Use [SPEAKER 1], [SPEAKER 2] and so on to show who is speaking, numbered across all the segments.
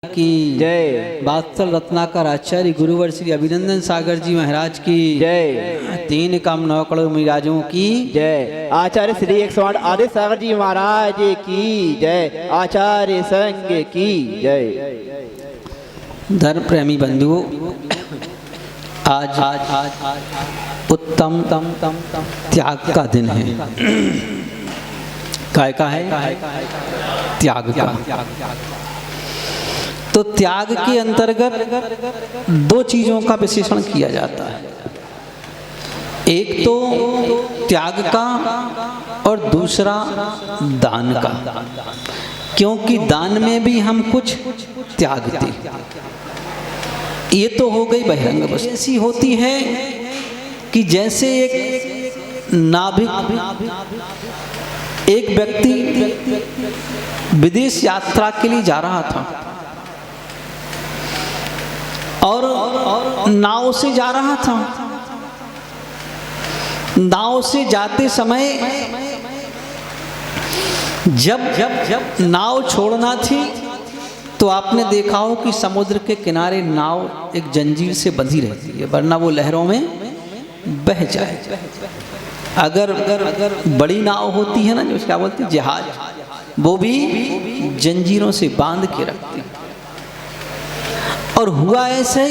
[SPEAKER 1] की जय। वात्सल रत्नाकर आचार्य गुरुवर श्री अभिनंदन सागर जी महाराज की जय। 3 काम 9 करोड़ मिराजों की जय।
[SPEAKER 2] आचार्य श्री 108 आदि सागर जी महाराज की जय। आचार्य संघ की जय।
[SPEAKER 1] धर्म प्रेमी बंधुओं, आज उत्तम त्याग का दिन है। काय का है? त्याग का। तो त्याग के अंतर्गत 2 चीजों का विशेषण किया जाता है। एक तो त्याग का और दूसरा दान का, क्योंकि दान में भी हम कुछ त्यागते। ये तो हो गई बहिरंग वस्तु। ऐसी होती है कि जैसे एक नाभिक, एक व्यक्ति विदेश यात्रा के लिए जा रहा था और नाव से जा रहा था। नाव से जाते समय जब नाव छोड़ना थी तो आपने देखा हो कि समुद्र के किनारे नाव एक जंजीर से बंधी रहती है, वरना वो लहरों में बह जाए। अगर बड़ी नाव होती है ना, जो क्या बोलते हैं जहाज, वो भी जंजीरों से बांध के रखती। और हुआ ऐसे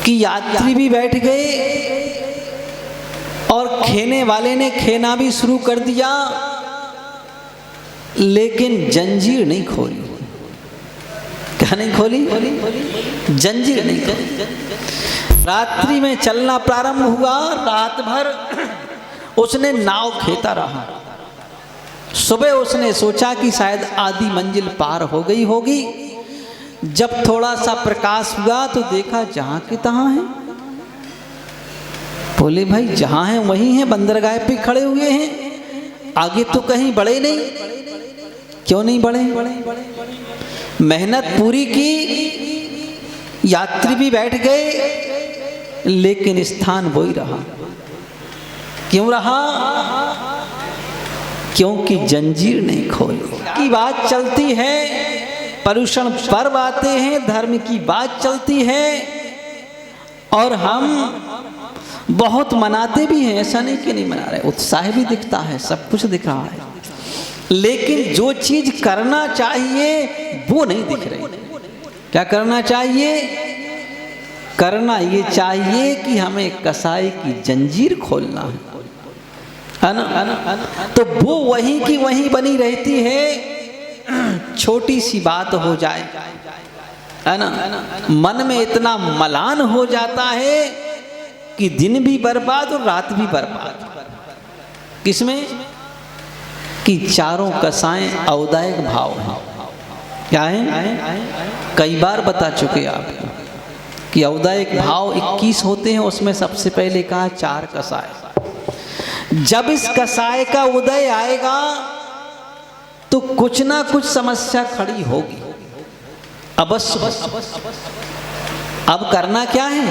[SPEAKER 1] कि यात्री भी बैठ गए और खेने वाले ने खेना भी शुरू कर दिया, लेकिन जंजीर नहीं खोली। क्या नहीं खोली? जंजीर नहीं खोली। रात्रि में चलना प्रारंभ हुआ। रात भर उसने नाव खेता रहा। सुबह उसने सोचा कि शायद आधी मंजिल पार हो गई होगी। जब थोड़ा सा प्रकाश हुआ तो देखा जहां के तहां है। बोले भाई जहां है वहीं है, बंदरगाह पे खड़े हुए हैं, आगे तो कहीं बढ़े नहीं। क्यों नहीं बढ़े? मेहनत पूरी की, यात्री भी बैठ गए, लेकिन स्थान वही रहा। क्यों रहा? क्योंकि जंजीर नहीं खोली। की बात चलती है, पर्युषण पर्व आते हैं, धर्म की बात चलती है और हम बहुत मनाते भी हैं। ऐसा नहीं कि नहीं मना रहे, उत्साह भी दिखता है, सब कुछ दिख रहा है, लेकिन जो चीज करना चाहिए वो नहीं दिख रही। क्या करना चाहिए? करना ये चाहिए कि हमें कसाई की जंजीर खोलना है ना? तो वो वहीं की वहीं बनी रहती है। छोटी सी बात हो जाए, है ना, मन में इतना मलान हो जाता है कि दिन भी बर्बाद और रात भी बर्बाद। किसमें? कि चारों कसाएं औदायक भाव हैं। क्या है? कई बार बता चुके आपको कि औदायक भाव 21 होते हैं। उसमें सबसे पहले कहा 4 कसाय। जब इस कसाय का उदय आएगा तो कुछ ना कुछ समस्या खड़ी होगी अवश्य। अब करना क्या है?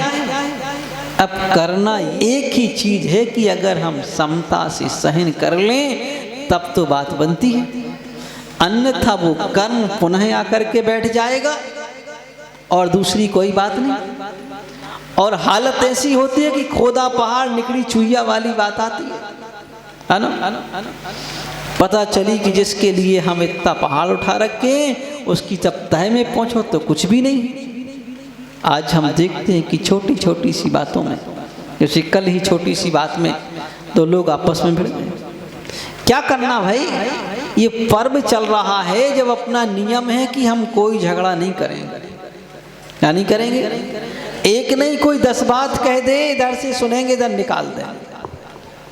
[SPEAKER 1] अब करना एक ही चीज है कि अगर हम समता से सहन कर लें तब तो बात बनती है, अन्यथा वो कर्म पुनः आकर के बैठ जाएगा और दूसरी कोई बात नहीं। और हालत ऐसी होती है कि खोदा पहाड़ निकली चुहिया वाली बात आती है ना? पता चली कि जिसके लिए हम इतना पहाड़ उठा रखे, उसकी जब तह में पहुंचो तो कुछ भी नहीं। आज हम देखते हैं कि छोटी छोटी सी बातों में, जैसे कल ही छोटी सी बात में तो लोग आपस में भिड़ गए। क्या करना भाई? ये पर्व चल रहा है, जब अपना नियम है कि हम कोई झगड़ा नहीं करेंगे। क्या नहीं करेंगे? एक नहीं, कोई 10 बात कह दे, इधर से सुनेंगे इधर निकाल देंगे।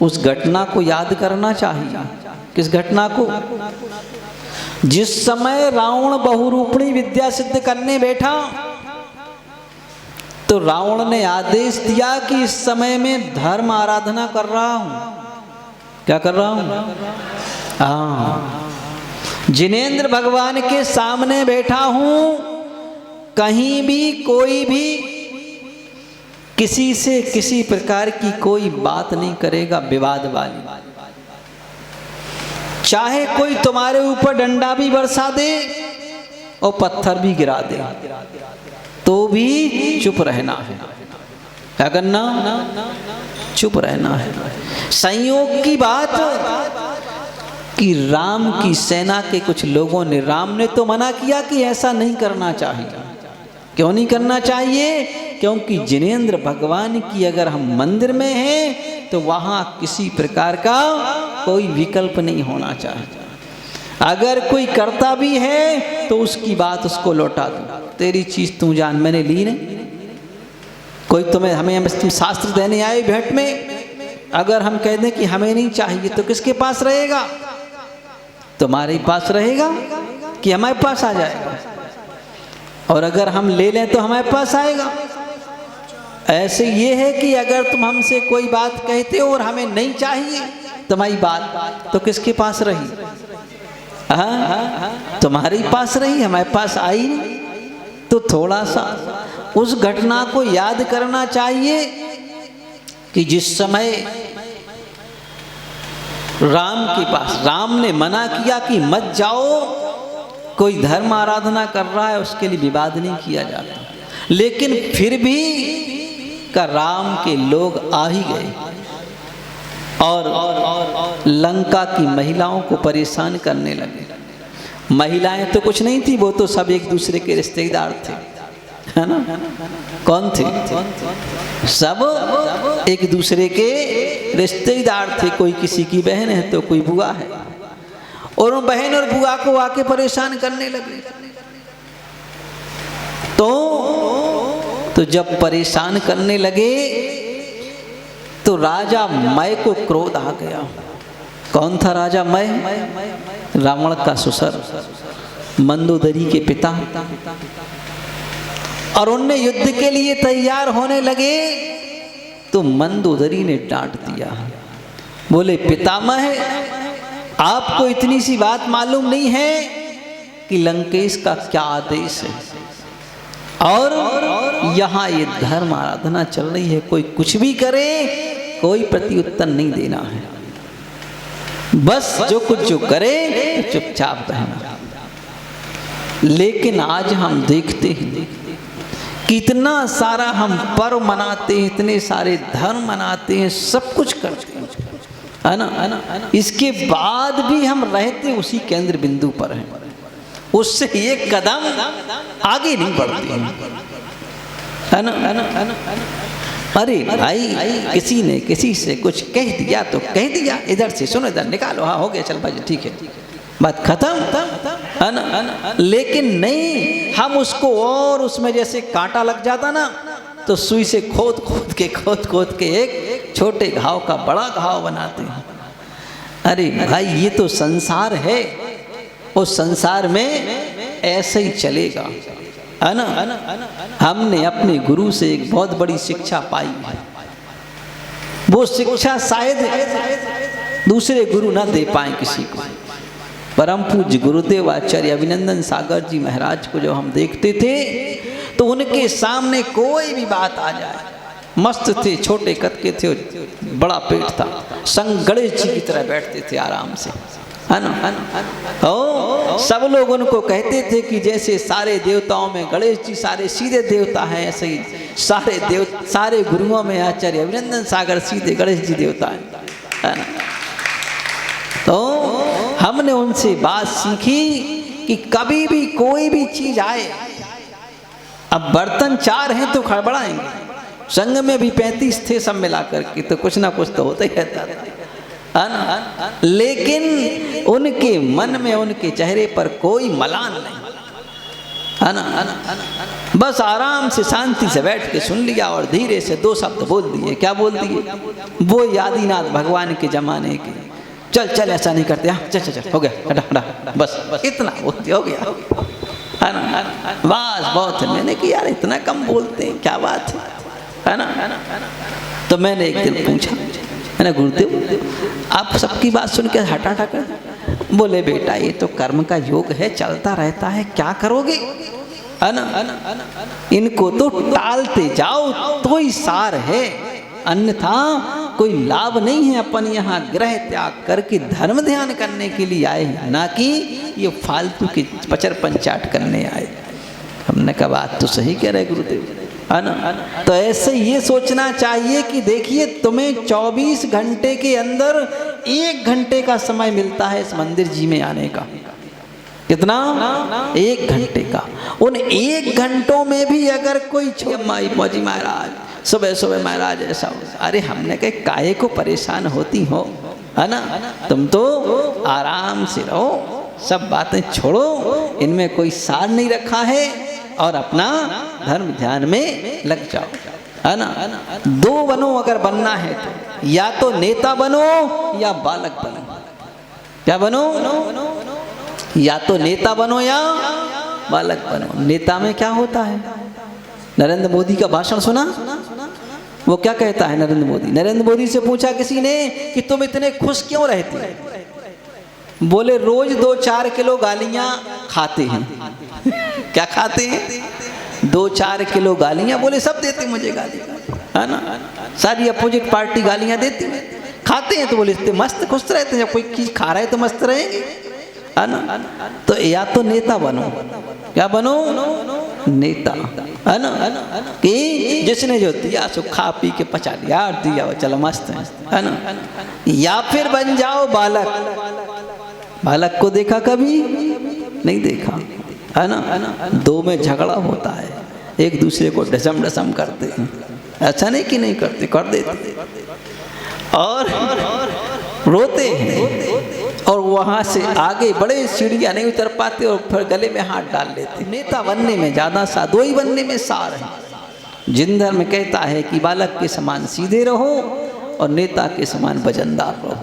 [SPEAKER 1] उस घटना को याद करना चाहिए। किस घटना को? जिस समय रावण बहुरूपणी विद्या सिद्ध करने बैठा तो रावण ने आदेश दिया कि इस समय में धर्म आराधना कर रहा हूं। क्या कर रहा हूं? हाँ, जिनेंद्र भगवान के सामने बैठा हूं। कहीं भी कोई भी किसी से किसी प्रकार की कोई बात नहीं करेगा विवाद वाली। चाहे कोई तुम्हारे ऊपर डंडा भी बरसा दे, और पत्थर भी गिरा दे तो भी चुप रहना है। क्या करना? चुप रहना है। संयोग की बात कि राम की सेना के कुछ लोगों ने, राम ने तो मना किया कि ऐसा नहीं करना चाहिए। क्यों नहीं करना चाहिए? क्योंकि जिनेंद्र भगवान की अगर हम मंदिर में हैं तो वहाँ किसी प्रकार का कोई विकल्प नहीं होना चाहिए। अगर कोई करता भी है तो उसकी बात उसको लौटा दो, तेरी चीज तू जान, मैंने ली नहीं। कोई हमें तुम शास्त्र देने आए भेंट में, अगर हम कह दें कि हमें नहीं चाहिए तो किसके पास रहेगा? तुम्हारे पास रहेगा कि हमारे पास आ जाएगा? और अगर हम ले लें तो हमारे पास आएगा। ऐसे ये है कि अगर तुम हमसे कोई बात कहते हो और हमें नहीं चाहिए तुम्हारी बात, तो किसके पास रही? तुम्हारे पास रही, हमारे पास आई नहीं। तो थोड़ा सा उस घटना को याद करना चाहिए कि जिस समय राम के पास, राम ने मना किया कि मत जाओ, कोई धर्म आराधना कर रहा है उसके लिए विवाद नहीं किया जाता, लेकिन फिर भी का राम के लोग आ ही गए और लंका की महिलाओं को परेशान करने लगे। महिलाएं तो कुछ नहीं थी, वो तो सब एक दूसरे के रिश्तेदार थे, है ना? कौन थे? सब एक दूसरे के रिश्तेदार थे। कोई किसी की बहन है तो कोई बुआ है, और उन बहन और बुआ को आके परेशान करने लगे। तो जब परेशान करने लगे तो राजा मय को क्रोध आ गया। कौन था राजा मय? रावण का ससुर, मंदोदरी के पिता। और उनने युद्ध के लिए तैयार होने लगे तो मंदोदरी ने डांट दिया, बोले पितामह, आपको इतनी सी बात मालूम नहीं है कि लंकेश का क्या आदेश है, और यहाँ ये धर्म आराधना चल रही है, कोई कुछ भी करे कोई प्रत्युत्तर नहीं देना है, बस जो कुछ जो करे चुपचाप रहना। लेकिन आज हम देखते हैं कितना सारा हम पर्व मनाते हैं, इतने सारे धर्म मनाते हैं, सब कुछ करते हैं, है ना? इसके बाद भी हम रहते उसी केंद्र बिंदु पर हैं, उससे एक कदम आगे नहीं बढ़ते हैं, है ना? अरे भाई, किसी ने किसी से कुछ कह दिया तो कह दिया, इधर से सुनो, इधर निकालो, हाँ हो गया, चल भाई ठीक है, बात खत्म, है ना? लेकिन नहीं, हम उसको और उसमें जैसे कांटा लग जाता ना, तो सुई से खोद खोद के एक छोटे घाव का बड़ा घाव बनाते हैं। अरे भाई, ये तो संसार है, उस संसार में ऐसे ही चलेगा, है ना? हमने अपने गुरु से एक बहुत बड़ी शिक्षा पाई है, वो शिक्षा शायद दूसरे गुरु ना दे पाए किसी को। परम पूज्य गुरुदेव आचार्य अभिनंदन सागर जी महाराज को जब हम देखते थे तो उनके सामने कोई भी बात आ जाए, मस्त थे, छोटे कद के थे, बड़ा पेट था, संग गणेश जी की तरह बैठते थे आराम से, है ना? ओ सब लोग उनको कहते थे कि जैसे सारे देवताओं में गणेश जी सारे सीधे देवता हैं, ऐसे ही सारे गुरुओं में आचार्य अभिनंदन सागर सीधे गणेश जी देवता हैं, है ना? तो हमने उनसे बात सीखी कि कभी भी कोई भी चीज आए, अब बर्तन 4 हैं तो खड़बड़ाएंगे, संग में भी 35 थे सब मिला करके, तो कुछ ना कुछ तो होता ही रहता था, है ना? लेकिन उनके मन में, उनके चेहरे पर कोई मलान नहीं, है ना? बस आराम से शांति से बैठ के सुन लिया और धीरे से 2 शब्द बोल दिए। क्या बोल दिए? वो आदिनाथ भगवान के जमाने के, चल ऐसा नहीं करते, चल हो गया, हटा बस इतना बोलते, हो गया, है ना? बस बहुत है। मैंने कि यार इतना कम बोलते हैं, क्या बात है ना? तो मैंने एक दिन पूछा, मैंने गुरुदेव आप सबकी बात सुन के हटा कर, बोले बेटा ये तो कर्म का योग है, चलता रहता है, क्या करोगे, है ना? इनको तो टालते जाओ तो ही सार है, अन्यथा कोई लाभ नहीं है, अपन यहाँ ग्रह त्याग करके धर्म ध्यान करने के लिए आए हैं, ना कि ये फालतू के पचर पंचाट करने आए। हमने कहा बात तो सही कह रहे गुरुदेव, है ना। तो ऐसे ये सोचना चाहिए कि देखिए तुम्हें 24 घंटे के अंदर 1 घंटे का समय मिलता है इस मंदिर जी में आने का। कितना? 1 घंटे का। उन 1 घंटों में भी अगर कोई माई मौजी महाराज सुबह सुबह महाराज ऐसा हो, अरे हमने कहा काहे को परेशान होती हो, है ना। तुम तो आराम से रहो, सब बातें छोड़ो, इनमें कोई सार नहीं रखा है, और अपना धर्म ध्यान में लग जाओ, है ना। 2 बनो अगर बनना है तो, या तो नेता बनो या बालक बनो। क्या बनो? या तो नेता बनो या बालक बनो। नेता में क्या होता है? नरेंद्र मोदी का भाषण सुना? वो क्या कहता है नरेंद्र मोदी? नरेंद्र मोदी से पूछा किसी ने कि तुम इतने खुश क्यों रहते हो? बोले रोज 2-4 किलो गालियां खाते हैं। क्या खाते हैं? 2-4 किलो गालियां। बोले सब देते मुझे गाली, है ना, सारी अपोजिट पार्टी गालियां देती है, खाते हैं। तो बोले इतने मस्त खुश रहते हैं, जब कोई चीज खा रहे तो मस्त रहेंगे, है ना। तो या तो नेता बनो। क्या बनो? नेता, है ना, कि जिसने जो दिया सो खा पी के पचा लिया, दिया चलो मस्त है ना। या फिर बन जाओ बालक। बालक को देखा कभी? नहीं देखा, है ना। 2 में झगड़ा होता है, एक दूसरे को डसम डसम करते हैं। ऐसा नहीं कि नहीं करते, कर देते, और रोते हैं, और वहाँ से आगे बड़े सीढ़ियाँ नहीं उतर पाते, और फिर गले में हाथ डाल लेते। नेता बनने में ज़्यादा साधोई बनने में सार है। जिन धर्म कहता है कि बालक के समान सीधे रहो और नेता के समान वजनदार रहो,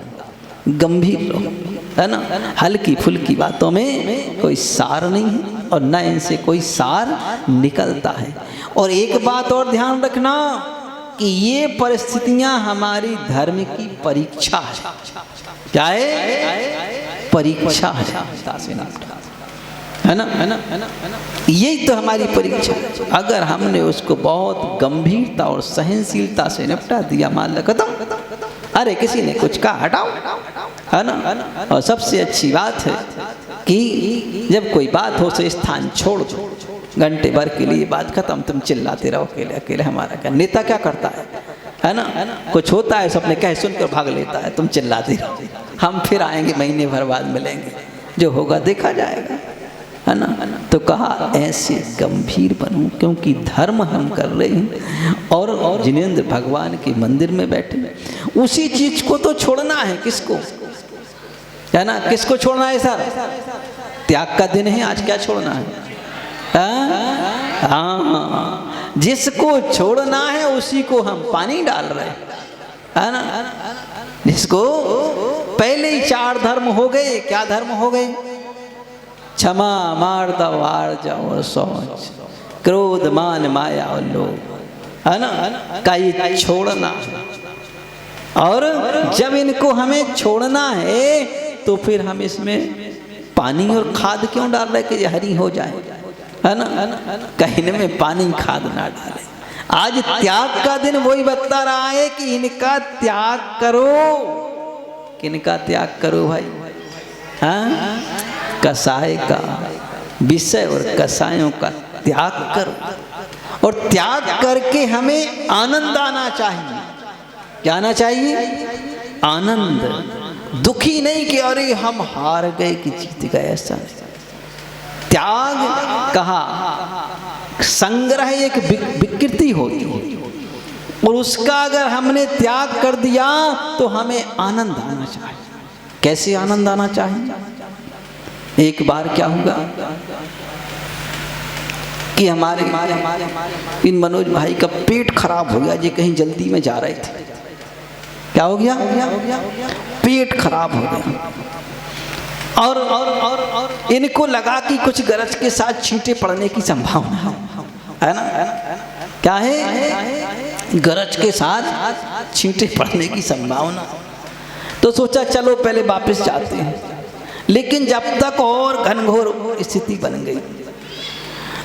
[SPEAKER 1] गंभीर रहो, है ना। हल्की फुल्की बातों में कोई सार नहीं है, और न इनसे कोई सार निकलता है। और एक बात और ध्यान रखना कि ये परिस्थितियां हमारी धर्म की परीक्षा है। क्या है? परीक्षा है ना, यही तो हमारी परीक्षा। अगर हमने उसको बहुत गंभीरता और सहनशीलता से निपटा दिया, मान लो खत्म, अरे किसी ने कुछ कहा हटाओ, है ना। और सबसे अच्छी बात है कि जब कोई बात हो तो स्थान छोड़ दो, घंटे भर के लिए बात खत्म, तुम चिल्लाते रहो अकेले अकेले। हमारा क्या नेता क्या करता है ना, कुछ होता है सबने कहे सुनकर भाग लेता है, तुम चिल्लाते रहो, हम फिर आएंगे महीने भर बाद मिलेंगे, जो होगा देखा जाएगा, है ना। तो कहा ऐसे गंभीर बनो, क्योंकि धर्म हम कर रहे हैं, और जिनेंद्र भगवान के मंदिर में बैठे, उसी चीज को तो छोड़ना है। किसको? है ना, किसको छोड़ना है सर? त्याग का दिन है आज, क्या छोड़ना है? हाँ, जिसको छोड़ना है उसी को हम पानी डाल रहे हैं, है ना। जिसको पहले ही 4 धर्म हो गए। क्या धर्म हो गए? क्षमा, मार्दव, आर्जव, शौच, क्रोध, मान, माया और लोभ, है ना, का ये छोड़ना। और जब इनको हमें छोड़ना है तो फिर हम इसमें पानी और खाद क्यों डाल रहे कि ये हरी हो जाए, है ना। कहीं में पानी खाद ना डाले। आज त्याग का दिन वही बता रहा है कि इनका त्याग करो। किनका त्याग करो भाई? हाँ, कसाय का, विषय और कसायों का त्याग करो। और त्याग करके हमें आनंद आना चाहिए। क्या आना चाहिए? आनंद। दुखी नहीं कि अरे हम हार गए कि जीत गए, ऐसा नहीं। त्याग कहा संग्रह एक विकृति होती है, और उसका अगर हमने त्याग कर दिया तो हमें आनंद आना चाहिए। कैसे आनंद आना चाहिए? एक बार क्या हुआ कि हमारे इन मनोज भाई का पेट खराब हो गया जी, कहीं जल्दी में जा रहे थे। क्या हो गया? पेट खराब हो गया, और इनको लगा कि कुछ गरज के साथ छींटे पड़ने की संभावना है ना। क्या है? गरज के साथ छींटे पड़ने की संभावना। तो सोचा चलो पहले वापस जाते हैं, लेकिन जब तक और घनघोर स्थिति बन गई।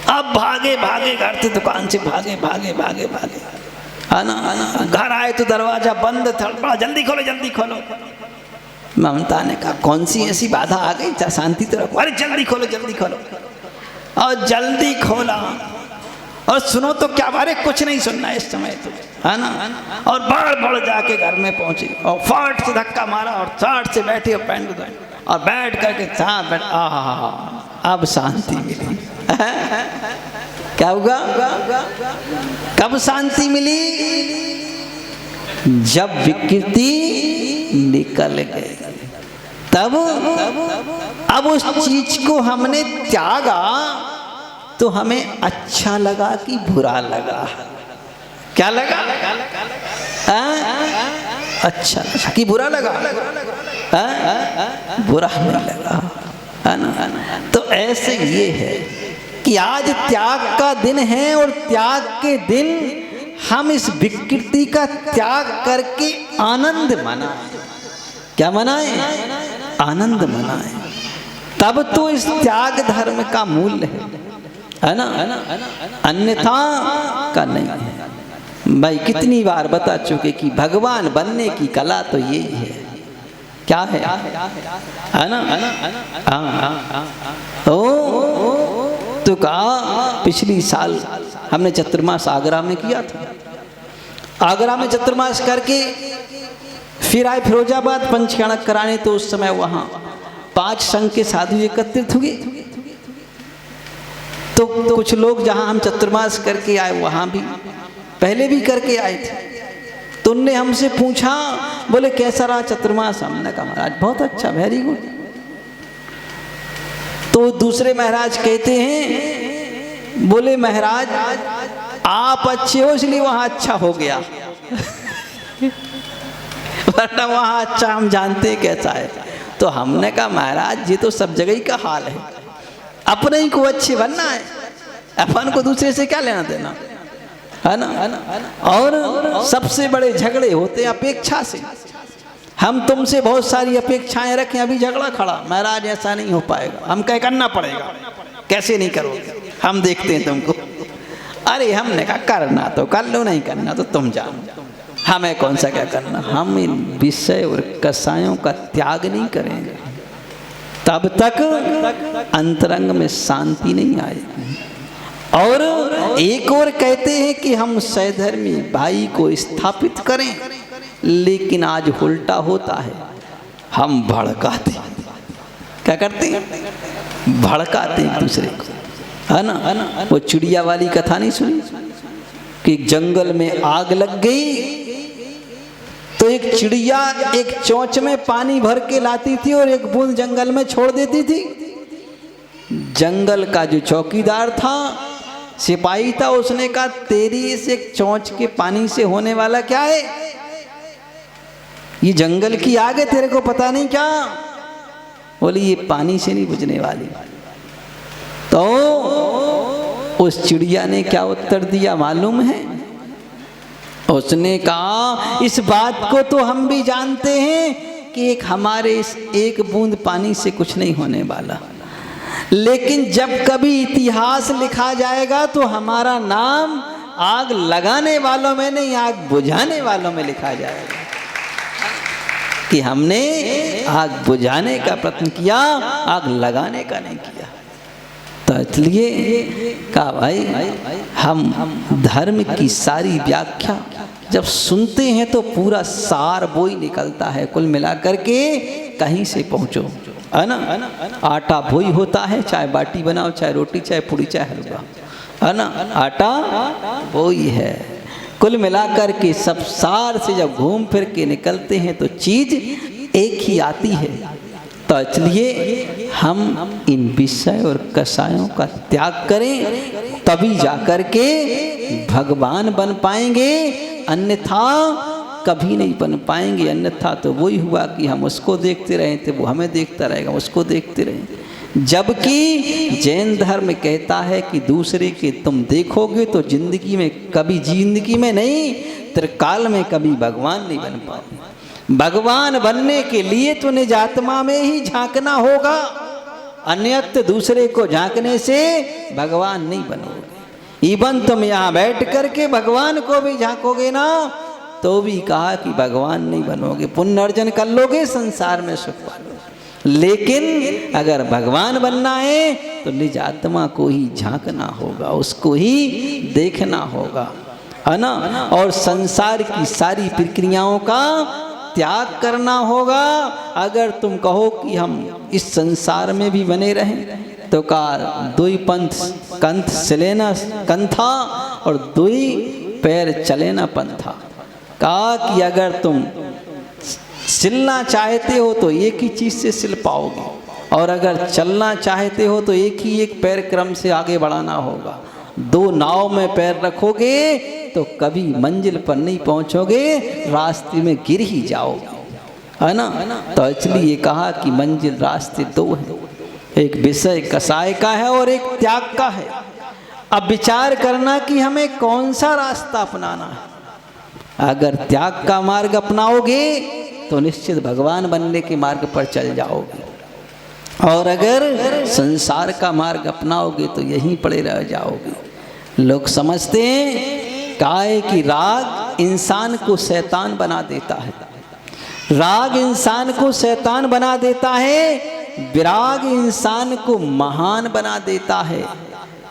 [SPEAKER 1] अब भागे भागे घर से, दुकान से भागे भागे भागे भागे, है ना। घर आए तो दरवाजा बंद था, बड़ा जल्दी खोलो जल्दी खोलो। ममता ने कहा कौन सी ऐसी बाधा आ गई, शांति तो रखो, अरे जल्दी खोलो जल्दी खोलो। और जल्दी खोला और सुनो तो क्या, अरे कुछ नहीं सुनना इस समय तो, है ना। और बड़ जाके घर में पहुंचे और फट से धक्का मारा और चाट से बैठे और पैंट उतारे और बैठ करके साथ बैठ, अब शांति मिली। क्या हुआ, कब शांति मिली, जब विकृति निकल गई तब। अब उस चीज को हमने त्यागा तो हमें अच्छा लगा कि बुरा लगा, क्या लगा, अच्छा लगा कि बुरा लगा, बुरा नहीं लगा, है ना। तो ऐसे ये है कि आज त्याग का दिन है और त्याग के दिन हम इस विकृति का त्याग करके आनंद मनाएं। क्या मनाएं, आनंद मनाएं, तब तो इस त्याग धर्म का मूल्य है ना, अन्यथा का नहीं है। भाई कितनी बार बता चुके कि भगवान बनने की कला तो यही है, क्या है ना। तो कहा पिछली साल हमने चतुर्मास आगरा में किया था। आगरा में चतुर्मास करके फिर आए फिरोजाबाद पंचकणक कराने, तो उस समय वहां 5 संघ के साधु एकत्रित हुए। तो कुछ लोग जहां हम चतुर्मास करके आए वहां भी पहले भी करके आए थे। तो उनने हमसे पूछा, बोले कैसा रहा चतुर्मास। हमने कहा महाराज बहुत अच्छा, वेरी गुड। तो दूसरे महाराज कहते हैं, बोले महाराज आप अच्छे हो इसलिए वहां अच्छा हो गया, वरना वहां अच्छा हम जानते कैसा है। तो हमने कहा महाराज ये तो सब जगह ही का हाल है, अपने ही को अच्छे बनना है, अपन को दूसरे से क्या लेना देना, है ना। और सबसे बड़े झगड़े होते हैं अपेक्षा से। हम तुमसे बहुत सारी अपेक्षाएं रखें, अभी झगड़ा खड़ा, महाराज ऐसा नहीं हो पाएगा, हम कह करना पड़ेगा, कैसे नहीं करोगे, हम देखते हैं तुमको। अरे हमने कहा करना तो कर लो, नहीं करना तो तुम जानो, हमें कौन सा क्या करना। हम इन विषय और कसायों का त्याग नहीं करेंगे तब तक अंतरंग में शांति नहीं आएगी। और एक और कहते हैं कि हम सहधर्मी भाई को स्थापित करें, लेकिन आज उल्टा होता है, हम भड़काते, क्या करते हैं, भड़काते एक दूसरे को, है ना। वो चिड़िया वाली कथा नहीं सुनी कि जंगल में आग लग गई तो एक चिड़िया एक चोंच में पानी भर के लाती थी और एक बूंद जंगल में छोड़ देती थी। जंगल का जो चौकीदार था, सिपाही था, उसने कहा तेरी इस एक चोंच के पानी से होने वाला क्या है, ये जंगल की आग है, तेरे को पता नहीं क्या। बोली ये पानी से नहीं बुझने वाली। तो उस चिड़िया ने क्या उत्तर दिया मालूम है, उसने कहा इस बात को तो हम भी जानते हैं कि एक हमारे इस एक बूंद पानी से कुछ नहीं होने वाला, लेकिन जब कभी इतिहास लिखा जाएगा तो हमारा नाम आग लगाने वालों में नहीं, आग बुझाने वालों में लिखा जाएगा कि हमने आग बुझाने का प्रयत्न किया, आग लगाने का नहीं किया। तो इसलिए कहा भाई हम धर्म की सारी व्याख्या जब सुनते हैं तो पूरा सार वो ही निकलता है, कुल मिलाकर के कहीं से पहुँचो, है ना। आटा वो ही होता है, चाहे बाटी बनाओ, चाहे रोटी, चाहे पूड़ी, चाहे हलवा, है ना। आटा वो ही है। कुल मिलाकर के सब सार से जब घूम फिर के निकलते हैं तो चीज एक ही आती है। तो इसलिए हम इन विषय और कसायों का त्याग करें, तभी जाकर के भगवान बन पाएंगे, अन्यथा कभी नहीं बन पाएंगे। अन्यथा तो वही हुआ कि हम उसको देखते रहे थे, वो हमें देखता रहेगा, उसको देखते रहे। जबकि जैन धर्म कहता है कि दूसरे के तुम देखोगे तो जिंदगी में कभी, जिंदगी में नहीं त्रिकाल में कभी भगवान नहीं बन पाओगे। भगवान बनने के लिए तो निज आत्मा में ही झांकना होगा, अन्यत्र दूसरे को झांकने से भगवान नहीं बनोगे। इवन तुम यहाँ बैठ करके भगवान को भी झांकोगे ना तो भी कहा कि भगवान नहीं बनोगे, पुण्य अर्जन कर लोगे, संसार में सुख पालोगे। लेकिन अगर भगवान बनना है तो निज आत्मा को ही झांकना होगा, उसको ही देखना होगा, है ना। और संसार की सारी प्रक्रियाओं का त्याग करना होगा। अगर तुम कहो कि हम इस संसार में भी बने रहें तो कहा दुई पंथ कंथ चले न कंथा और दुई पैर चले न पंथा। कहा कि अगर तुम सिलना चाहते हो तो एक ही चीज़ से सिल पाओगे, और अगर चलना चाहते हो तो एक ही एक पैर क्रम से आगे बढ़ाना होगा। दो नाव में पैर रखोगे तो कभी मंजिल पर नहीं पहुंचोगे, रास्ते में गिर ही जाओगे, है ना। तो इसलिए कहा कि मंजिल रास्ते दो हैं, एक विषय कसाय का है और एक त्याग का है। अब विचार करना कि हमें कौन सा रास्ता अपनाना है। अगर त्याग का मार्ग अपनाओगे तो निश्चित भगवान बनने के मार्ग पर चल जाओगे, और अगर संसार का मार्ग अपनाओगे तो यहीं पड़े रह जाओगे। लोग समझते हैं काहे कि राग इंसान को शैतान बना देता है, राग इंसान को शैतान बना देता है, विराग इंसान को महान बना देता है।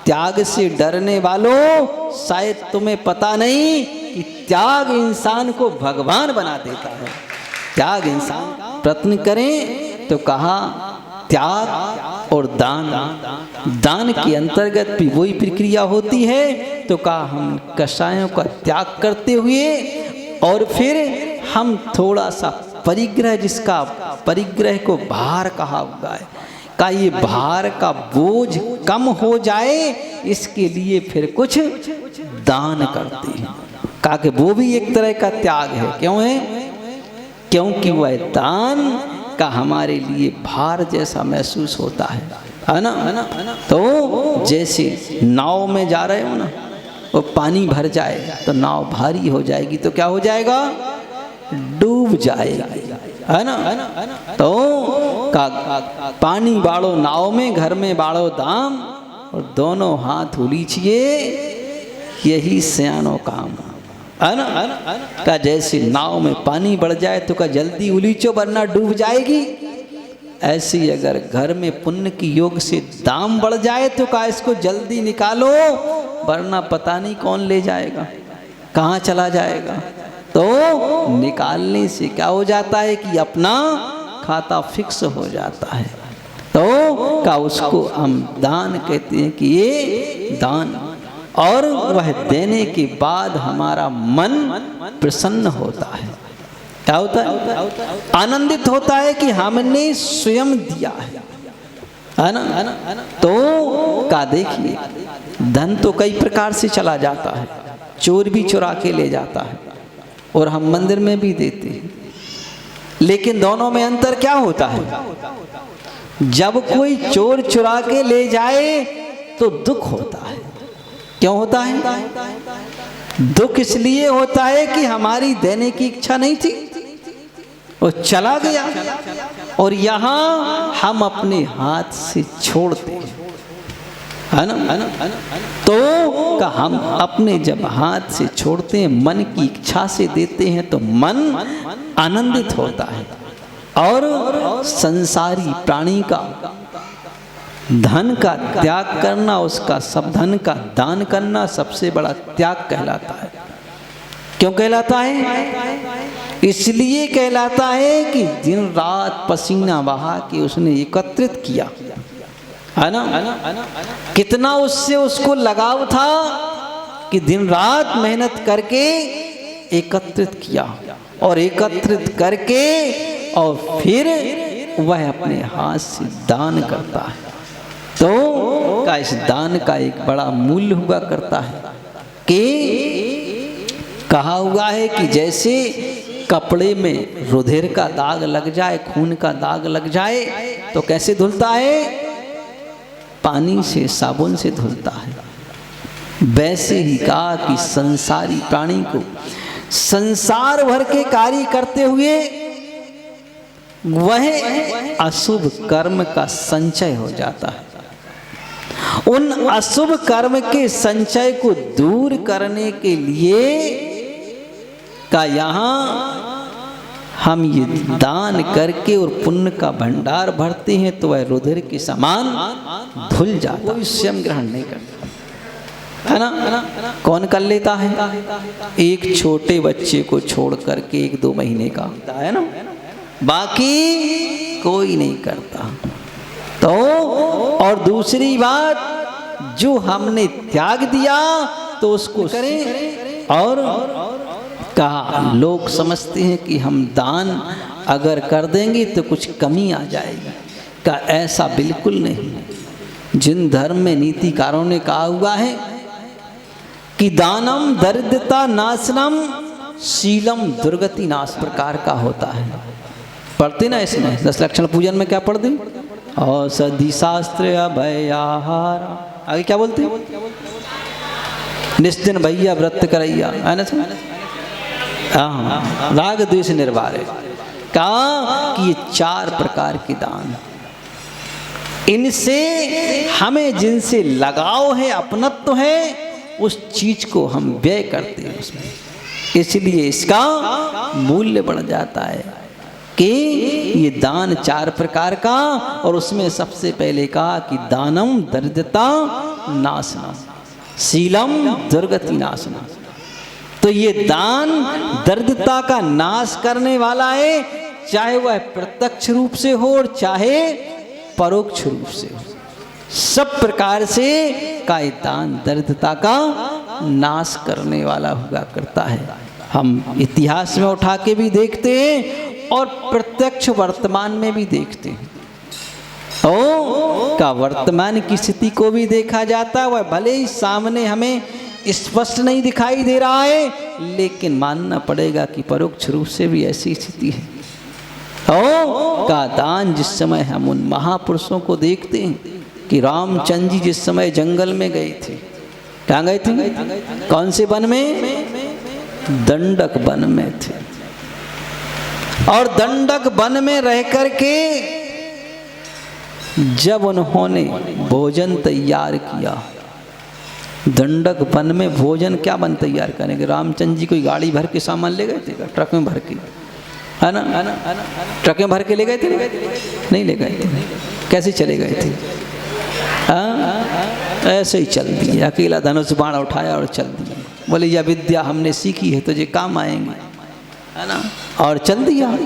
[SPEAKER 1] त्याग से डरने वालों, शायद तुम्हें पता नहीं कि त्याग इंसान को भगवान बना देता है। त्याग इंसान प्रयत्न करें तो कहा त्याग और दान, दान के अंतर्गत भी वही प्रक्रिया होती है। तो कहा हम कषायों का त्याग करते हुए और फिर हम थोड़ा सा परिग्रह, जिसका परिग्रह को भार कहा हुआ है, का ये भार का बोझ कम हो जाए, इसके लिए फिर कुछ दान करते हैं। कहा कि वो भी एक तरह का त्याग है। क्यों है? क्योंकि वह दान का हमारे लिए भार जैसा महसूस होता है ना। तो जैसे नाव में जा रहे हो ना, वो पानी भर जाए तो नाव भारी हो जाएगी, तो क्या हो जाएगा? डूब जाएगी, है ना। तो पानी बाड़ो नाव में, घर में बाड़ो दाम, और दोनों हाथ उलीचिए, यही सियानो काम, है ना। का जैसे नाव में पानी बढ़ जाए तो का जल्दी उलीचो वरना डूब जाएगी। ऐसे ही अगर घर में पुण्य की योग से दाम बढ़ जाए तो का इसको जल्दी निकालो, वरना पता नहीं कौन ले जाएगा, कहाँ चला जाएगा। तो निकालने से क्या हो जाता है कि अपना खाता फिक्स हो जाता है। तो का उसको हम दान कहते हैं कि ये दान, और वह देने के बाद हमारा मन प्रसन्न होता है। क्या होता है? आनंदित होता है कि हमने स्वयं दिया है ना। तो का देखिए, धन तो कई प्रकार से चला जाता है, चोर भी चुरा के ले जाता है और हम मंदिर में भी देते हैं, लेकिन दोनों में अंतर क्या होता है? जब कोई चोर चुरा के ले जाए तो दुख होता है। क्यों होता है? दुख इसलिए होता है कि हमारी देने की इच्छा नहीं थी, वो चला गया, और यहाँ हम अपने हाथ से छोड़ते हैं, है ना। तो का हम अपने जब हाथ से छोड़ते हैं, मन की इच्छा से देते हैं, तो मन आनंदित होता है। और संसारी प्राणी का धन का त्याग करना, उसका सब धन का दान करना सबसे बड़ा त्याग कहलाता है। क्यों कहलाता है? इसलिए कहलाता है कि दिन रात पसीना बहा के उसने एकत्रित किया, है ना। कितना उससे उसको लगाव था कि दिन रात मेहनत करके एकत्रित किया, और एकत्रित करके और फिर वह अपने हाथ से दान करता है। तो का इस दान का एक बड़ा मूल्य हुआ करता है कि कहा हुआ है कि जैसे कपड़े में रुधिर का दाग लग जाए, खून का दाग लग जाए, तो कैसे धुलता है? पानी से, साबुन से धुलता है। वैसे ही कहा कि संसारी प्राणी को संसार भर के कार्य करते हुए वह अशुभ कर्म का संचय हो जाता है, उन अशुभ कर्म के संचय को दूर करने के लिए का यहाँ हम ये दान करके और पुण्य का भंडार भरते हैं तो वह रुधिर के समान धुल जाता, कोई स्वयं ग्रहण नहीं करता, है ना। कौन कर लेता है? एक छोटे बच्चे को छोड़ करके 1-2 महीने का होता है ना, बाकी कोई नहीं करता। तो और दूसरी बात, जो हमने त्याग दिया तो उसको करें। और कहा लोग समझते हैं कि हम दान अगर कर देंगे तो कुछ कमी आ जाएगी, का ऐसा बिल्कुल नहीं। जिन धर्म में नीतिकारों ने कहा हुआ है कि दानम दरिद्रता नाशनम शीलम दुर्गति नाश प्रकार का होता है। पढ़ते ना इसमें 10 लक्षण पूजन में क्या पढ़ते? औषधि शास्त्र अभय आहार, आगे क्या बोलते हैं? निस्दिन भैया व्रत करैया, है ना। हाँ, राग द्वेष निर्वारे। कहा कि ये 4 प्रकार के दान, इनसे हमें जिनसे लगाव है, अपनत्व है, उस चीज को हम व्यय करते हैं उसमें, इसलिए इसका मूल्य बढ़ जाता है कि ये दान 4 प्रकार का। और उसमें सबसे पहले कहा कि दानम दरिद्रता नाशनम शीलम दुर्गति नाशनम। तो ये दान दरिद्रता का नाश करने वाला है, चाहे वह प्रत्यक्ष रूप से हो और चाहे परोक्ष रूप से हो। सब प्रकार से का ये दान दरिद्रता का नाश करने वाला हुआ करता है। हम इतिहास में उठा के भी देखते हैं और प्रत्यक्ष वर्तमान में भी देखते हैं। का वर्तमान की स्थिति को भी देखा जाता है, वह भले ही सामने हमें स्पष्ट नहीं दिखाई दे रहा है, लेकिन मानना पड़ेगा कि परोक्ष रूप से भी ऐसी स्थिति है। का दान जिस समय हम उन महापुरुषों को देखते हैं कि रामचंद्र जी जिस समय जंगल में गए थे, कहाँ गए थे? कौन से वन में? दंडक वन में थे। और दंडक वन में रह करके जब उन्होंने भोजन तैयार किया, दंडक वन में भोजन क्या बन तैयार करेंगे? रामचंद्र जी कोई गाड़ी भर के सामान ले गए थे, ट्रक में भर के, है ना, ट्रक में भर के ले गए थे? नहीं ले गए थे। कैसे चले गए थे? ऐसे ही चल दिए, अकेला धनुष बाण उठाया और चल दिए। बोले यह विद्या हमने सीखी है, तुझे काम आएंगे, है ना, और चल दिया।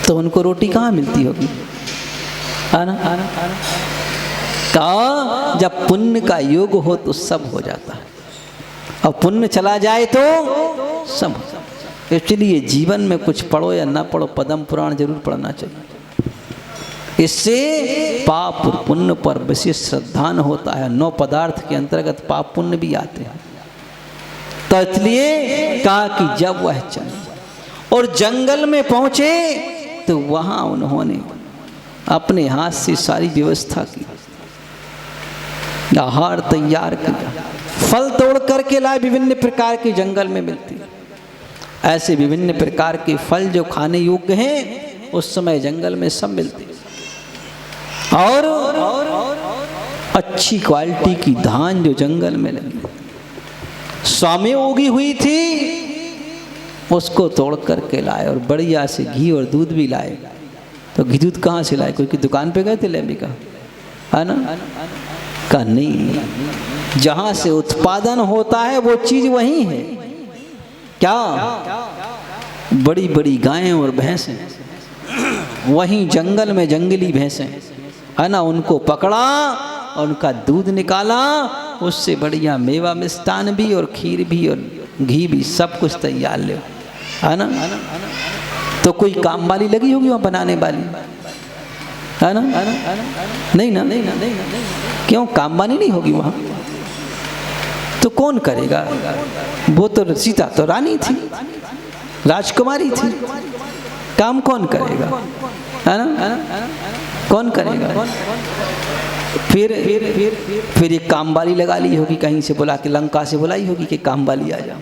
[SPEAKER 1] तो उनको रोटी कहाँ मिलती होगी, है ना। का जब पुण्य का योग हो तो सब हो जाता है, और पुण्य चला जाए तो सब हो जाता है। इसलिए जीवन में कुछ पढ़ो या ना पढ़ो, पद्म पुराण जरूर पढ़ना चाहिए। इससे पाप और पुण्य पर विशेष श्रद्धान होता है। 9 पदार्थ के अंतर्गत पाप पुण्य भी आते हैं। तो इसलिए कहा कि जब वह चले और जंगल में पहुंचे तो वहां उन्होंने अपने हाथ से सारी व्यवस्था की, आहार तैयार किया, फल तोड़ करके लाए, विभिन्न प्रकार के जंगल में मिलते ऐसे विभिन्न प्रकार के फल जो खाने योग्य हैं उस समय जंगल में सब मिलते, और अच्छी क्वालिटी की धान जो जंगल में लगी, स्वामी उगी हुई थी, उसको तोड़ करके लाए, और बढ़िया से घी और दूध भी लाए। तो घी दूध कहाँ से लाए? कोई की दुकान पे गए थे लेने का, है ना, का नहीं, जहाँ से उत्पादन होता है वो चीज़ वही है। क्या? बड़ी बड़ी गायें और भैंसें, वहीं जंगल में जंगली भैंसें, है ना, उनको पकड़ा और उनका दूध निकाला, उससे बढ़िया मेवा मिष्टान भी और खीर भी और घी भी सब कुछ तैयार ले, है ना। तो कोई काम वाली लगी होगी वहाँ बनाने वाली, है ना, नहीं ना, क्यों काम वाली नहीं होगी वहाँ? तो कौन करेगा? वो तो सीता तो रानी थी, राजकुमारी थी, काम कौन करेगा, है ना, कौन करेगा? फिर एक काम वाली लगा ली होगी, कहीं से बुला के, लंका से बुलाई होगी कि काम वाली आ जाओ,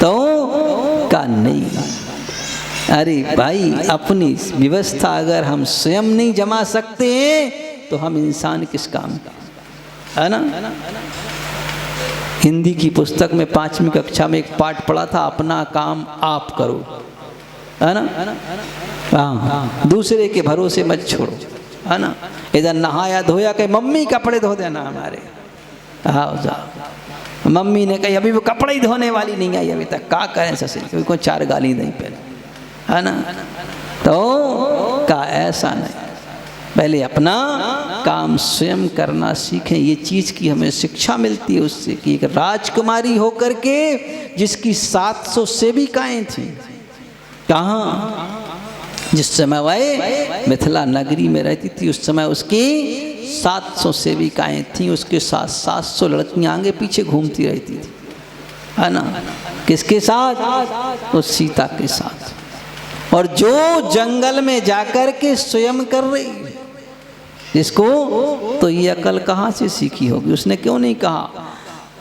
[SPEAKER 1] तो का नहीं। अरे भाई, अपनी व्यवस्था अगर हम स्वयं नहीं जमा सकते हैं तो हम इंसान किस काम का, है ना। हिंदी की पुस्तक में 5वीं कक्षा में एक पाठ पढ़ा था, अपना काम आप करो, है ना। हाँ, दूसरे के भरोसे मत छोड़ो, है ना। इधर नहाया धोया कहीं मम्मी कपड़े धो देना हमारे, हाँ जाओ। मम्मी ने कही अभी वो कपड़े ही धोने वाली नहीं आई अभी तक, क्या करें ससुर को 4 गाली नहीं पहले, है ना। तो का ऐसा नहीं, पहले अपना काम स्वयं करना सीखें। ये चीज़ की हमें शिक्षा मिलती है उससे कि एक राजकुमारी होकर के जिसकी 700 सेविकाएं थीं, कहाँ, जिस समय वह मिथिला नगरी में रहती थी उस समय उसकी 700 सेविकाएं थीं, उसके साथ 700 लड़कियां आगे पीछे घूमती रहती थी, है ना। किसके साथ? उस सीता के साथ। और जो जंगल में जाकर के स्वयं कर रही है जिसको, तो ये अकल कहाँ से सीखी होगी? उसने क्यों नहीं कहा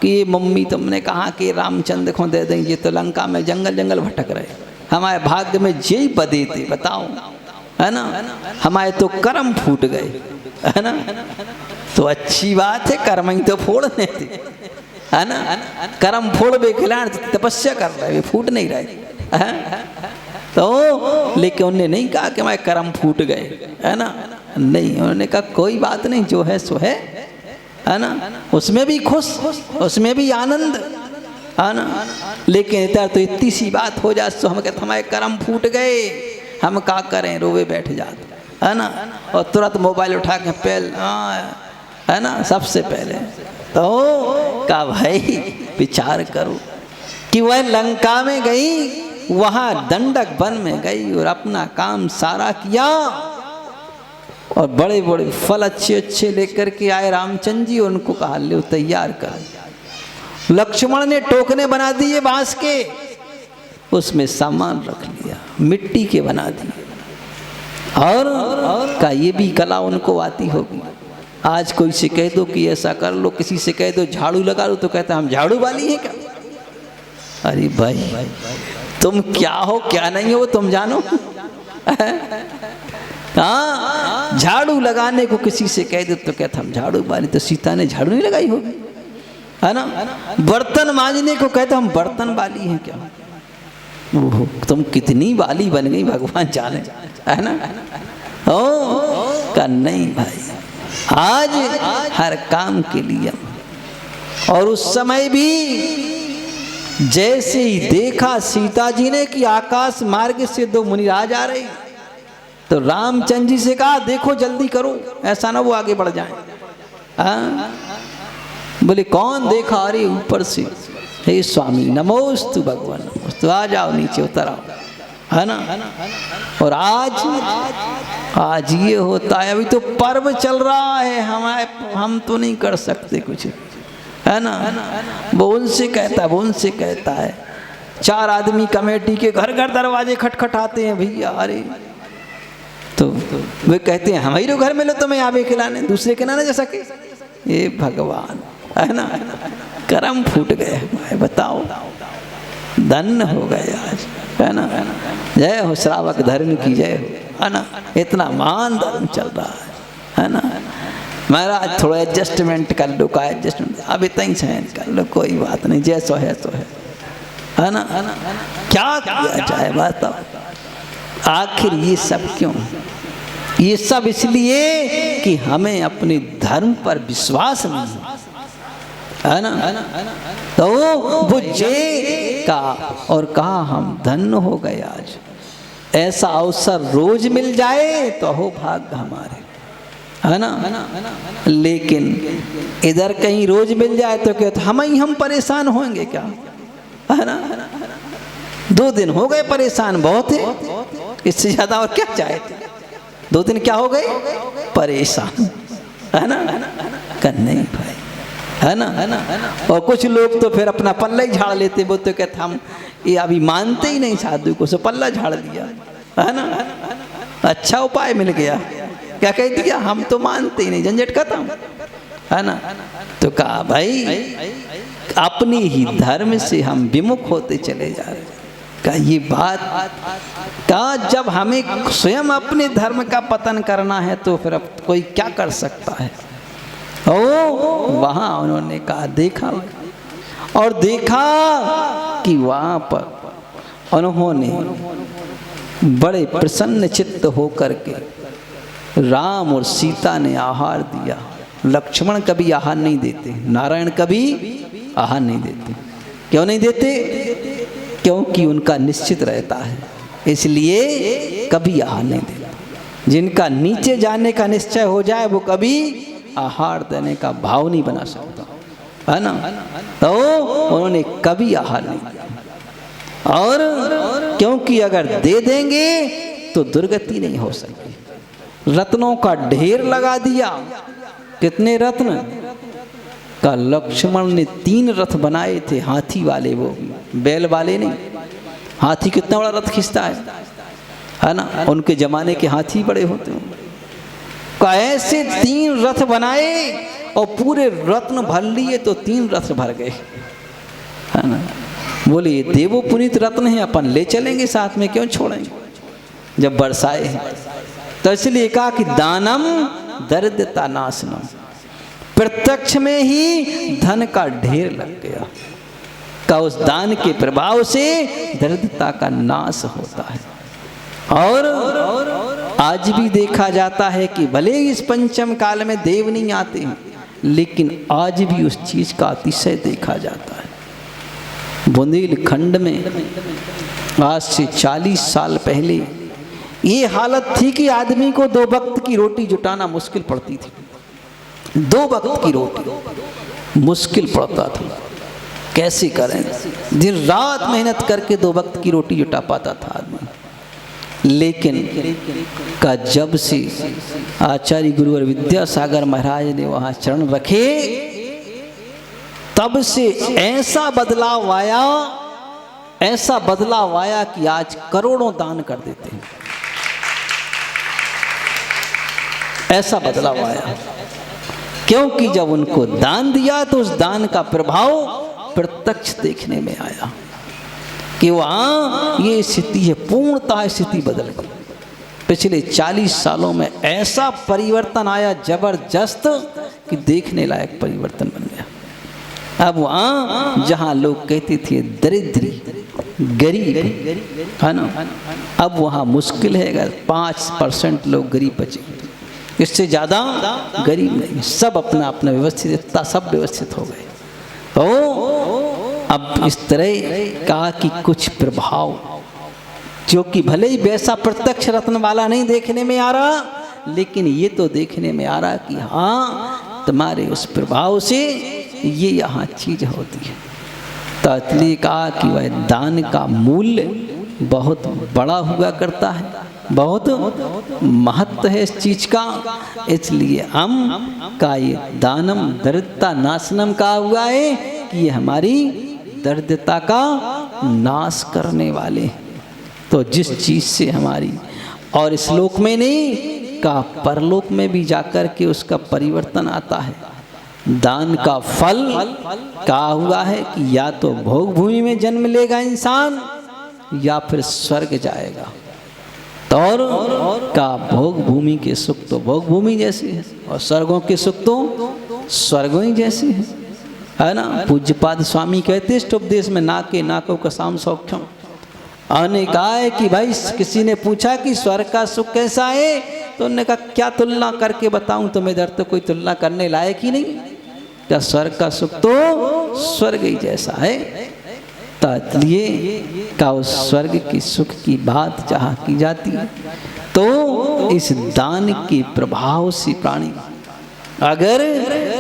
[SPEAKER 1] कि मम्मी तुमने कहा कि रामचंद्र को दे देंगे, तो लंका में जंगल जंगल भटक रहे, हमारे भाग्य में यही बदे थे, बताओ, है ना। हमारे तो कर्म फूट गए, है ना। तो अच्छी बात है, कर्म ही तो फोड़ने थे, है ना। कर्म फोड़ बे खिलाड़ तपस्या कर रहे, फूट नहीं रहे, है? तो लेकिन उन्होंने नहीं कहा कि हमारे कर्म फूट गए, है ना। नहीं, उन्होंने कहा कोई बात नहीं, जो है सो है ना। उसमें भी खुश, उसमें भी आनंद, है ना। लेकिन इधर तो इतनी सी बात हो जाए तो हम कहते हमारे कर्म फूट गए, हम क्या करें, रोवे बैठ जाते, है ना। और तुरंत मोबाइल उठा के पहल, है ना, सबसे पहले तो कहा भाई विचार करो कि वह लंका में गई, वहाँ दंडक वन में गई और अपना काम सारा किया और बड़े बड़े फल अच्छे अच्छे लेकर के आए रामचंद्र जी, उनको कहा ले तैयार कर। लक्ष्मण ने टोकने बना दिए बांस के, उसमें सामान रख लिया, मिट्टी के बना दिए, और का ये भी कला उनको आती होगी। आज कोई से कह दो कि ऐसा कर लो, किसी से कह दो झाड़ू लगा लो, तो कहता हम झाड़ू वाली हैं क्या? अरे भाई तुम क्या हो क्या नहीं हो तुम जानो। हाँ, झाड़ू लगाने को किसी से कह दो तो कहता हम झाड़ू वाली, तो सीता ने झाड़ू नहीं लगाई होगी, है ना। बर्तन मांजने को कहता हम बर्तन वाली हैं क्या? ओहो, तुम कितनी वाली बन गई भगवान जाने, है ना। ओ का नहीं भाई, आज हर काम के लिए। और उस समय भी जैसे ही देखा सीता जी ने कि आकाश मार्ग से 2 मुनिराज आ रहे, तो रामचंद्र जी से कहा देखो जल्दी करो, ऐसा ना वो आगे बढ़ जाए। बोले कौन देखा? अरे ऊपर से, हे स्वामी नमोस्तु भगवान नमोस्तु, आ जाओ नीचे उतर आओ, है ना। और आज ये होता है, अभी तो पर्व चल रहा है, हम तो नहीं कर सकते कुछ, है ना। वो उनसे कहता है 4 आदमी कमेटी के घर घर दरवाजे खटखटाते हैं भैया, अरे तो वे कहते हैं हमारे घर में लो तुम्हें आवे खिलाने, दूसरे के ना जा सके। ये भगवान, है ना, कर्म फूट गए हमारे, बताओ, धन्य हो गए आज, है ना। जय हो श्रावक धर्म की जय हो, है ना। इतना महान धर्म चल रहा है ना। महाराज थोड़ा एडजस्टमेंट कर लो, का एडजस्टमेंट, अब इतना ही सहन कर लो, कोई बात नहीं, जैसो है तो है ना। क्या किया जाए बताओ, आखिर ये सब क्यों? ये सब इसलिए कि हमें अपने धर्म पर विश्वास नहीं है ना। तो वो जे का और कहा हम धन्य हो गए आज, ऐसा अवसर रोज मिल जाए तो हो भाग्य हमारे, है ना। लेकिन इधर कहीं रोज मिल जाए तो क्या हम परेशान होंगे क्या, है ना। 2 दिन हो गए परेशान, बहुत है, इससे ज्यादा और क्या चाहते। 2 दिन क्या हो गए परेशान, है ना। कर नहीं भाई, है ना। और कुछ लोग तो फिर अपना पल्ला ही झाड़ लेते, वो तो कहते हम ये अभी मानते ही नहीं साधु को, सो पल्ला झाड़ दिया, है ना। अच्छा उपाय मिल गया, क्या कह दिया, हम तो मानते ही नहीं, झंझट खत्म, है ना। तो कहा भाई अपनी ही धर्म से हम विमुख होते चले जा रहे, का ये बात का जब हमें स्वयं अपने धर्म का पतन करना है तो फिर अब कोई क्या कर सकता है। ओ वहाँ उन्होंने कहा देखा, और देखा कि वहाँ पर उन्होंने बड़े प्रसन्न चित्त होकर के राम और सीता ने आहार दिया। लक्ष्मण कभी आहार नहीं देते, नारायण कभी आहार नहीं देते। क्यों नहीं देते? क्योंकि उनका निश्चित रहता है, इसलिए कभी आहार नहीं देते। जिनका नीचे जाने का निश्चय हो जाए वो कभी आहार देने का भाव नहीं बना सकता, है ना। तो उन्होंने कभी आहार नहीं दिया, और क्योंकि अगर दे देंगे तो दुर्गति नहीं हो सकती। रत्नों का ढेर लगा दिया। कितने रत्न का? लक्ष्मण ने 3 रथ बनाए थे, हाथी वाले, वो बैल वाले नहीं। हाथी कितना बड़ा रथ खींचता है ना। उनके जमाने के हाथी बड़े होते हैं। ऐसे 3 रथ बनाए और पूरे रत्न भर लिए तो 3 रथ भर गए, है ना। बोले ये देवो पुनीत रत्न है, अपन ले चलेंगे साथ में, क्यों छोड़ेंगे जब बरसाए हैं। तो इसलिए कहा कि दानम दरिद्रता नाशनम, प्रत्यक्ष में ही धन का ढेर लग गया। का उस दान के प्रभाव से दरिद्रता का नाश होता है। और आज भी देखा जाता है कि भले इस पंचम काल में देव नहीं आते हैं, लेकिन आज भी उस चीज का अतिशय देखा जाता है। बुंदेलखंड में आज से 40 साल पहले ये हालत थी कि आदमी को 2 वक्त की रोटी जुटाना मुश्किल पड़ती थी। 2 वक्त की रोटी मुश्किल पड़ता था, कैसे करें। दिन रात मेहनत करके 2 वक्त की रोटी जुटा पाता था आदमी। लेकिन का जब से आचार्य गुरुवर विद्यासागर महाराज ने वहाँ चरण रखे, तब से ऐसा बदलाव आया, ऐसा बदलाव आया कि आज करोड़ों दान कर देते हैं। ऐसा बदलाव आया क्योंकि जब उनको दान दिया तो उस दान का प्रभाव प्रत्यक्ष देखने में आया कि वहाँ ये स्थिति है, पूर्णतः स्थिति बदल गई। पिछले 40 सालों में ऐसा परिवर्तन आया जबरदस्त कि देखने लायक परिवर्तन बन गया। अब वहाँ जहाँ लोग कहते थे दरिद्री गरीब, है ना, अब वहाँ मुश्किल है अगर 5% लोग गरीब बचे, इससे ज़्यादा गरीब नहीं। सब अपना अपना व्यवस्थित, इतना सब व्यवस्थित हो गए। तो अब इस तरह कहा कि कुछ प्रभाव जो कि भले ही वैसा प्रत्यक्ष रत्न वाला नहीं देखने में आ रहा, लेकिन ये तो देखने में आ रहा कि हाँ तुम्हारे उस प्रभाव से ये यहाँ चीज होती है। तो इसलिए कहा कि वह दान का मूल्य बहुत बड़ा हुआ करता है, बहुत महत्व है इस चीज का। इसलिए हम का ये दानम दरिद्रता नाशनम का हुआ है कि ये हमारी दरिद्रता का नाश करने वाले। तो जिस चीज से हमारी और इस लोक में नहीं का परलोक में भी जाकर के उसका परिवर्तन आता है। दान का फल कहा हुआ है कि या तो भोग भूमि में जन्म लेगा इंसान या फिर स्वर्ग जाएगा। तो और का भोग भूमि के सुख तो भोग भूमि जैसी है और स्वर्गों के सुख तो स्वर्गों ही जैसी है ना। पूज्यपाद स्वामी कहते इष्ट उपदेश में नाके नाको का साम सौख्यम। उन्होंने कहा है कि भाई किसी ने पूछा कि स्वर्ग का सुख कैसा है, तो उन्होंने कहा क्या तुलना करके बताऊं तुम्हें, इधर तो कोई तुलना करने लायक ही नहीं। क्या स्वर्ग का सुख तो स्वर्ग ही जैसा है। तो इसलिए का उस स्वर्ग के सुख की बात जहाँ की जाती है, तो इस दान के प्रभाव से प्राणी अगर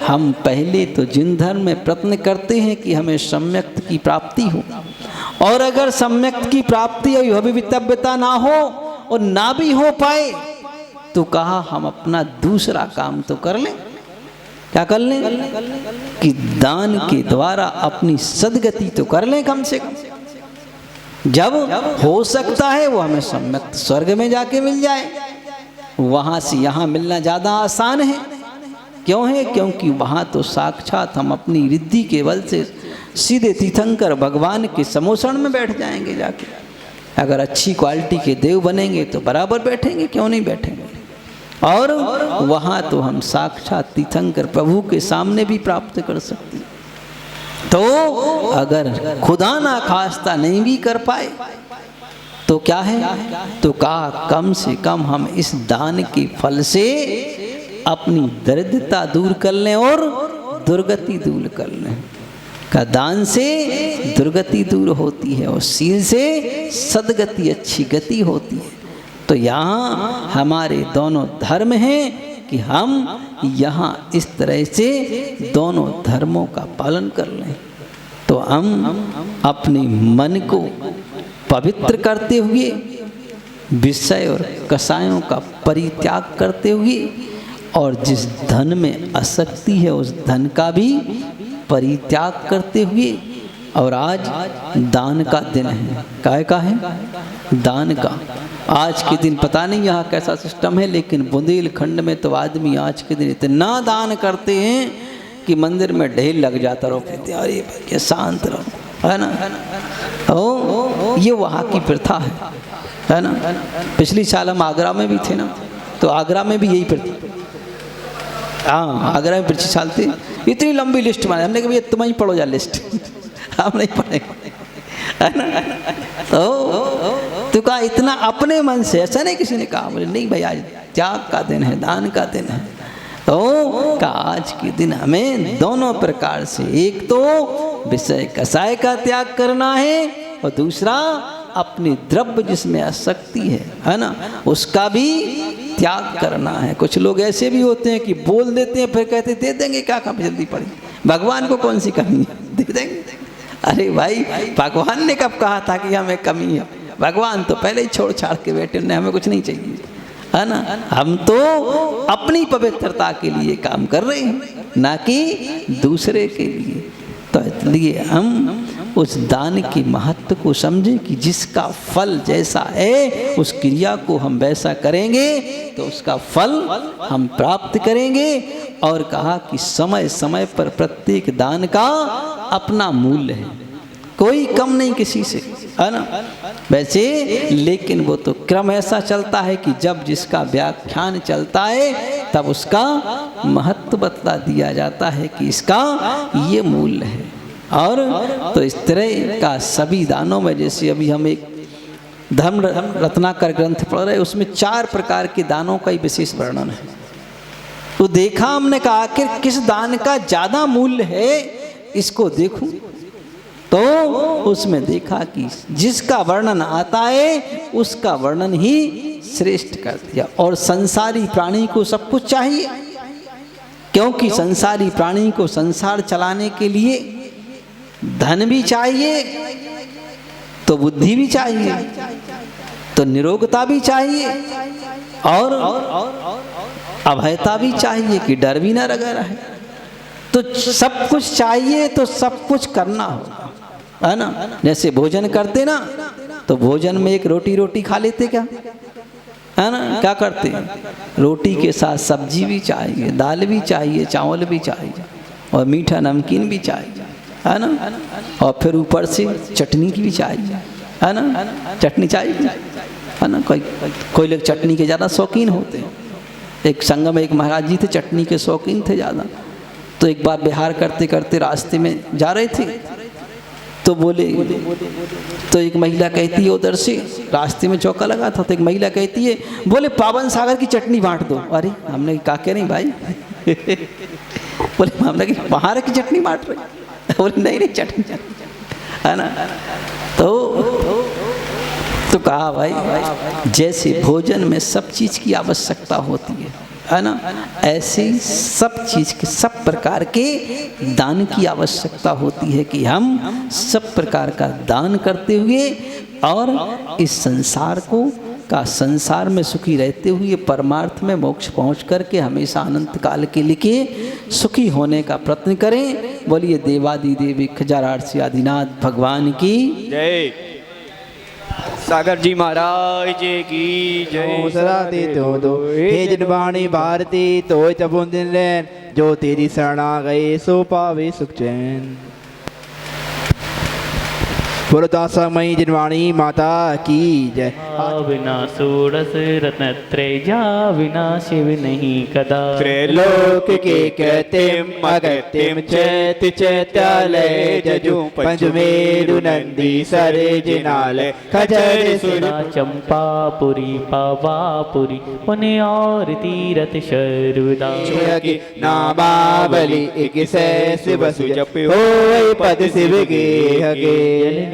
[SPEAKER 1] हम पहले तो जिन धर्म में प्रयत्न करते हैं कि हमें सम्यक्त की प्राप्ति हो, और अगर सम्यक्त की प्राप्ति अभिवितव्यता ना हो और ना भी हो पाए तो कहा हम अपना दूसरा काम तो कर लें। क्या कर लें कि दान के द्वारा अपनी सदगति तो कर लें कम से कम। जब हो सकता है वो हमें सम्यक्त स्वर्ग में जाके मिल जाए, वहां से यहाँ मिलना ज़्यादा आसान है। क्यों है? क्योंकि वहाँ तो साक्षात हम अपनी रिद्धि के बल से सीधे तीर्थंकर भगवान के समोषण में बैठ जाएंगे जाके। अगर अच्छी क्वालिटी के देव बनेंगे तो बराबर बैठेंगे, क्यों नहीं बैठेंगे। और वहाँ तो हम साक्षात तीर्थंकर प्रभु के सामने भी प्राप्त कर सकते हैं। तो अगर खुदा ना खास्ता नहीं भी कर पाए तो क्या है, तो कहा कम से कम हम इस दान के फल से अपनी दरिद्रता दूर कर लें और दुर्गति दूर कर लें। का दान से दुर्गति दूर होती है और सील से सदगति, अच्छी गति होती है। तो यहाँ हमारे दोनों धर्म हैं कि हम यहाँ इस तरह से दोनों धर्मों का पालन कर लें। तो हम अपने मन को पवित्र करते हुए, विषय और कषायों का परित्याग करते हुए, और जिस धन में आसक्ति है उस धन का भी परित्याग करते हुए, और आज दान का दिन है। काय का है? दान का। आज के दिन पता नहीं यहाँ कैसा सिस्टम है, लेकिन बुंदेलखंड में तो आदमी आज के दिन इतना दान करते हैं कि मंदिर में ढेर लग जाता। रहो अरे क्या शांत रहो, है ना। ओ ये वहाँ की प्रथा है ना। पिछली साल हम आगरा में भी थे ना, तो आगरा में भी यही प्रथा। हाँ, आगरा में पिछले साल थे, इतनी लंबी लिस्ट बनाई हमने कहा तुम ही पढ़ो जा लिस्ट, हम नहीं पढ़ेंगे, है ना। तो कहा इतना अपने मन से, ऐसा नहीं किसी ने कहा। बोले नहीं भाई आज त्याग का दिन है, दान का दिन है। तो का आज के दिन हमें दोनों प्रकार से, एक तो विषय कसाय का त्याग करना है और दूसरा अपनी द्रव्य जिसमें आसक्ति है ना, उसका भी त्याग करना है। कुछ लोग ऐसे भी होते हैं कि बोल देते हैं फिर कहते दे देंगे, क्या काम जल्दी पड़ी, भगवान को कौन सी कमी है, दे देंगे। अरे भाई भगवान ने कब कहा था कि हमें कमी है? भगवान तो पहले ही छोड़ छाड़ के बैठे, उन्हें हमें कुछ नहीं चाहिए, है ना। हम तो अपनी पवित्रता के लिए काम कर रहे हैं, ना कि दूसरे के लिए। तो इसलिए हम उस दान के महत्व को समझें कि जिसका फल जैसा है उस क्रिया को हम वैसा करेंगे तो उसका फल हम प्राप्त करेंगे। और कहा कि समय समय पर प्रत्येक दान का अपना मूल्य है, कोई कम नहीं किसी से, है ना। वैसे लेकिन वो तो क्रम ऐसा चलता है कि जब जिसका व्याख्यान चलता है तब उसका महत्व बतला दिया जाता है कि इसका ये मूल्य है। और तो इस तरह का सभी दानों में, जैसे अभी हम एक धर्म रत्नाकर ग्रंथ पढ़ रहे, उसमें 4 प्रकार के दानों का ही विशेष वर्णन है। तो देखा हमने कहा आखिर किस दान का ज़्यादा मूल्य है, इसको देखूं। तो उसमें देखा कि जिसका वर्णन आता है उसका वर्णन ही श्रेष्ठ कर दिया। और संसारी प्राणी को सब कुछ चाहिए, क्योंकि संसारी प्राणी को संसार चलाने के लिए धन भी चाहिए, तो बुद्धि भी चाहिए, तो निरोगता भी चाहिए, और अभयता भी चाहिए कि डर भी ना लगा रहे। तो सब कुछ चाहिए, तो सब कुछ करना होगा, है ना। जैसे भोजन करते ना, तो भोजन में एक रोटी खा लेते क्या, है ना। क्या करते हैं, रोटी के साथ सब्जी भी चाहिए, दाल भी चाहिए, चावल भी चाहिए, और मीठा नमकीन भी चाहिए, है ना। और फिर ऊपर से चटनी की भी चाहिए, है ना। चटनी चाहिए, है ना। कोई लोग चटनी के ज़्यादा शौकीन होते हैं। एक संगम में एक महाराज जी थे, चटनी के शौकीन थे ज़्यादा। तो एक बार बिहार करते करते रास्ते में जा रहे थे, तो बोले, तो एक महिला कहती है उधर से, रास्ते में चौका लगा था, तो एक महिला कहती है, बोले पावन सागर की चटनी बांट दो। अरे हमने कहा क्या नहीं भाई बोले हमने कि पहाड़ की चटनी बांट रहे, बोले नहीं चटनी, है ना। तो कहा भाई जैसे भोजन में सब चीज़ की आवश्यकता होती है ना, ऐसे ही सब चीज़ के, सब प्रकार के दान की आवश्यकता होती है कि हम सब प्रकार का दान करते हुए और इस संसार को का संसार में सुखी रहते हुए परमार्थ में मोक्ष पहुँच करके हमेशा अनंत काल के लिए सुखी होने का प्रयत्न करें। बोलिए देवादिदेव खजारार्सी आदिनाथ भगवान की
[SPEAKER 2] जय। सागर जी महाराज की जय। सदा दे दो हे जनवाणी भारती, तो चबुंदिन लेन, जो तेरी शरणा गए सो पावे सुख चैन। बोलो दासामयी जिनवाणी माता की जय।
[SPEAKER 3] बिना षोडश रत्न त्रैजा बिना शिव नहीं कदा।
[SPEAKER 2] त्रैलोक के कृतिम अगतिम चैत्य चैत्यालय जजु पंचमेरु नंदी सरे जिनालय खजर सुर
[SPEAKER 3] चंपापुरी पावापुरी पुण्य और तीरथ सर्वदा।
[SPEAKER 2] की नामावली एक सैस बसु जप हो पद शिव के हगे।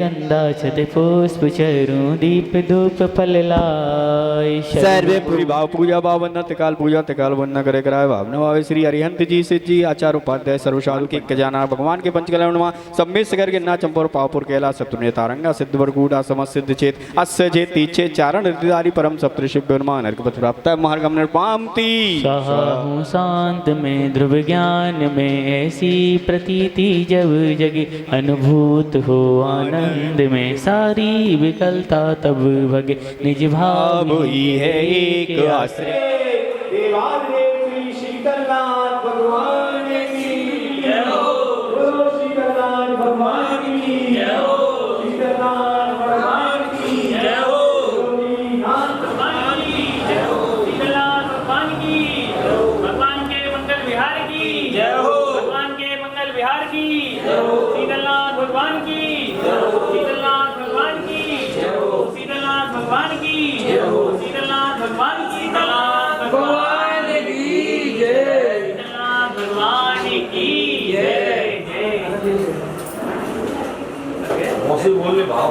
[SPEAKER 3] गंधा छत पुष्प चरु दीप धूप फल लाय।
[SPEAKER 2] सर्वे पूरी भाव पूजा भाव वंदना त्रिकाल पूजा त्रिकाल वंदना करे कराए भाव नवावे श्री हरिहंत जी सिद्ध जी आचार्य उपाध्याय सर्वशाल के खजाना भगवान के पंचकल्याण नुमा सब में सगर गिरना चंपोर पावपुर केला सप्तुन्य तारंगा सिद्ध वरगूढ़ा समस्त सिद्ध चेत अस्य जे तीचे चारण हृदयधारी परम सप्तऋषि हनुमान अर्घपत प्राप्त महागम निर्पामती।
[SPEAKER 3] हूँ शांत में ध्रुव ज्ञान में ऐसी प्रतीति जब जगे अनुभूत हो आनंद में सारी विकलता तब भगे निज भाव
[SPEAKER 2] ही है एक आश्रय। देवादेव श्री शीतलनाथ भगवान की जय हो। बोलो शीतलनाथ भगवान की जय हो। शीतलनाथ भगवान की जय हो।
[SPEAKER 4] भगवान की भगवान के मंगल विहार की जय हो। भगवान के मंगल विहार की शीतलनाथ भगवान की शीतलनाथ भगवान की शीतलनाथ भगवान की शीतलनाथ भगवान की शीतलनाथ भगवान की जय। शीतलनाथ भगवान की जय। जय।
[SPEAKER 5] बोले भाव